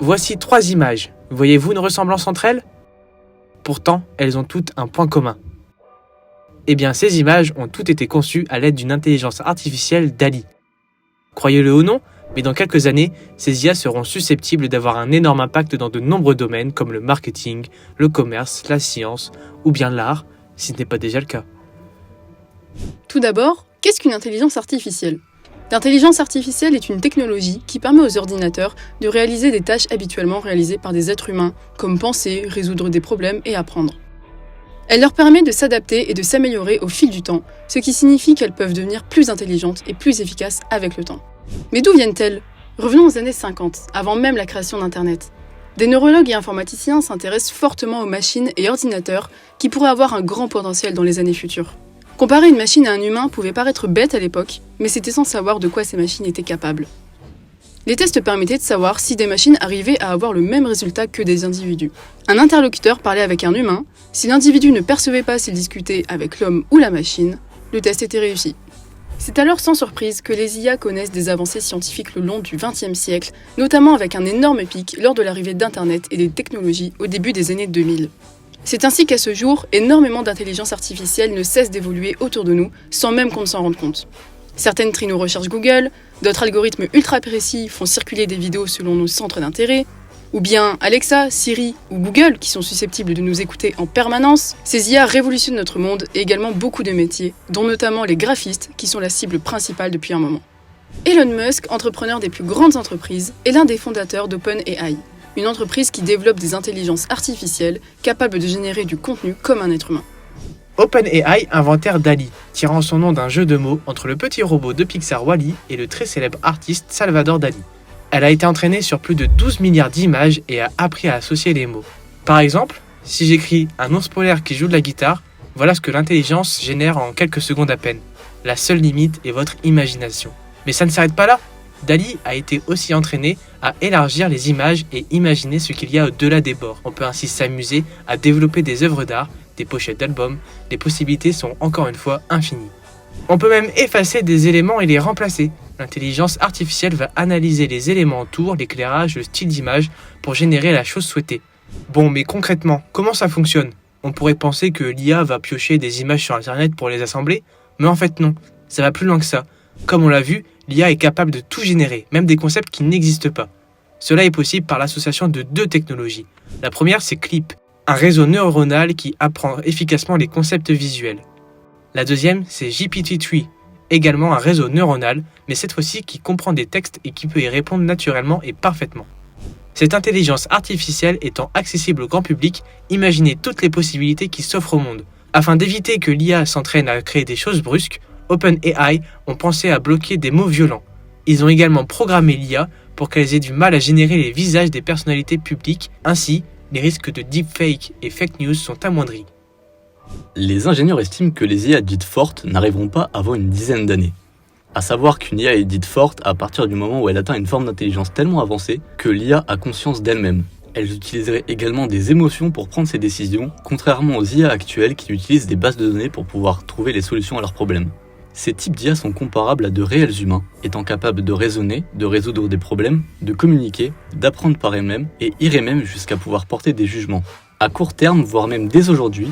Voici 3 images. Voyez-vous une ressemblance entre elles ? Pourtant, elles ont toutes un point commun. Eh bien, ces images ont toutes été conçues à l'aide d'une intelligence artificielle DALL-E. Croyez-le ou non, mais dans quelques années, ces IA seront susceptibles d'avoir un énorme impact dans de nombreux domaines comme le marketing, le commerce, la science ou bien l'art, si ce n'est pas déjà le cas. Tout d'abord, qu'est-ce qu'une intelligence artificielle ? L'intelligence artificielle est une technologie qui permet aux ordinateurs de réaliser des tâches habituellement réalisées par des êtres humains, comme penser, résoudre des problèmes et apprendre. Elle leur permet de s'adapter et de s'améliorer au fil du temps, ce qui signifie qu'elles peuvent devenir plus intelligentes et plus efficaces avec le temps. Mais d'où viennent-elles ? Revenons aux années 50, avant même la création d'Internet. Des neurologues et informaticiens s'intéressent fortement aux machines et ordinateurs qui pourraient avoir un grand potentiel dans les années futures. Comparer une machine à un humain pouvait paraître bête à l'époque, mais c'était sans savoir de quoi ces machines étaient capables. Les tests permettaient de savoir si des machines arrivaient à avoir le même résultat que des individus. Un interlocuteur parlait avec un humain, si l'individu ne percevait pas s'il discutait avec l'homme ou la machine, le test était réussi. C'est alors sans surprise que les IA connaissent des avancées scientifiques le long du XXe siècle, notamment avec un énorme pic lors de l'arrivée d'Internet et des technologies au début des années 2000. C'est ainsi qu'à ce jour, énormément d'intelligence artificielle ne cesse d'évoluer autour de nous, sans même qu'on ne s'en rende compte. Certaines trient nos recherches Google, d'autres algorithmes ultra précis font circuler des vidéos selon nos centres d'intérêt, ou bien Alexa, Siri ou Google qui sont susceptibles de nous écouter en permanence. Ces IA révolutionnent notre monde et également beaucoup de métiers, dont notamment les graphistes qui sont la cible principale depuis un moment. Elon Musk, entrepreneur des plus grandes entreprises, est l'un des fondateurs d'OpenAI, une entreprise qui développe des intelligences artificielles capables de générer du contenu comme un être humain. OpenAI inventèrent DALL-E, tirant son nom d'un jeu de mots entre le petit robot de Pixar Wall-E et le très célèbre artiste Salvador Dalí. Elle a été entraînée sur plus de 12 milliards d'images et a appris à associer les mots. Par exemple, si j'écris un ours polaire qui joue de la guitare, voilà ce que l'intelligence génère en quelques secondes à peine. La seule limite est votre imagination. Mais ça ne s'arrête pas là. DALL-E a été aussi entraîné à élargir les images et imaginer ce qu'il y a au-delà des bords. On peut ainsi s'amuser à développer des œuvres d'art, des pochettes d'albums. Les possibilités sont encore une fois infinies. On peut même effacer des éléments et les remplacer. L'intelligence artificielle va analyser les éléments autour, l'éclairage, le style d'image pour générer la chose souhaitée. Bon, mais concrètement, comment ça fonctionne ? On pourrait penser que l'IA va piocher des images sur Internet pour les assembler, mais en fait non, ça va plus loin que ça. Comme on l'a vu, l'IA est capable de tout générer, même des concepts qui n'existent pas. Cela est possible par l'association de 2 technologies. La première, c'est CLIP, un réseau neuronal qui apprend efficacement les concepts visuels. La deuxième, c'est GPT-3, également un réseau neuronal, mais cette fois-ci qui comprend des textes et qui peut y répondre naturellement et parfaitement. Cette intelligence artificielle étant accessible au grand public, imaginez toutes les possibilités qui s'offrent au monde. Afin d'éviter que l'IA s'entraîne à créer des choses brusques, OpenAI ont pensé à bloquer des mots violents. Ils ont également programmé l'IA pour qu'elles aient du mal à générer les visages des personnalités publiques, ainsi, les risques de deepfake et fake news sont amoindris. Les ingénieurs estiment que les IA dites fortes n'arriveront pas avant une dizaine d'années. À savoir qu'une IA est dite forte à partir du moment où elle atteint une forme d'intelligence tellement avancée que l'IA a conscience d'elle-même. Elles utiliseraient également des émotions pour prendre ses décisions, contrairement aux IA actuelles qui utilisent des bases de données pour pouvoir trouver les solutions à leurs problèmes. Ces types d'IA sont comparables à de réels humains, étant capables de raisonner, de résoudre des problèmes, de communiquer, d'apprendre par elles-mêmes et iraient même jusqu'à pouvoir porter des jugements. À court terme, voire même dès aujourd'hui,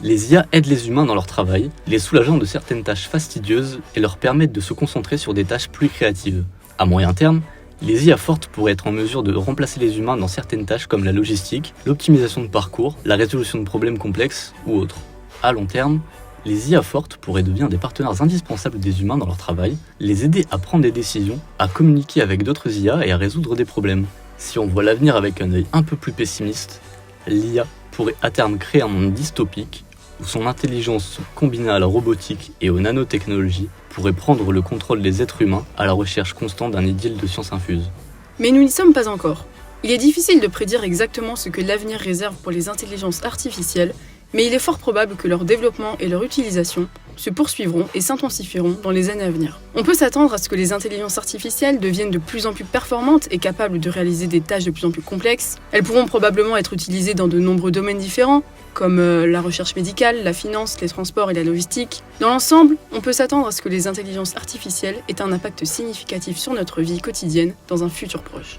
les IA aident les humains dans leur travail, les soulageant de certaines tâches fastidieuses et leur permettent de se concentrer sur des tâches plus créatives. À moyen terme, les IA fortes pourraient être en mesure de remplacer les humains dans certaines tâches comme la logistique, l'optimisation de parcours, la résolution de problèmes complexes ou autres. À long terme, les IA fortes pourraient devenir des partenaires indispensables des humains dans leur travail, les aider à prendre des décisions, à communiquer avec d'autres IA et à résoudre des problèmes. Si on voit l'avenir avec un œil un peu plus pessimiste, l'IA pourrait à terme créer un monde dystopique où son intelligence combinée à la robotique et aux nanotechnologies pourrait prendre le contrôle des êtres humains à la recherche constante d'un idylle de science infuse. Mais nous n'y sommes pas encore. Il est difficile de prédire exactement ce que l'avenir réserve pour les intelligences artificielles, mais il est fort probable que leur développement et leur utilisation se poursuivront et s'intensifieront dans les années à venir. On peut s'attendre à ce que les intelligences artificielles deviennent de plus en plus performantes et capables de réaliser des tâches de plus en plus complexes. Elles pourront probablement être utilisées dans de nombreux domaines différents, comme la recherche médicale, la finance, les transports et la logistique. Dans l'ensemble, on peut s'attendre à ce que les intelligences artificielles aient un impact significatif sur notre vie quotidienne dans un futur proche.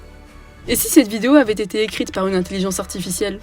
Et si cette vidéo avait été écrite par une intelligence artificielle ?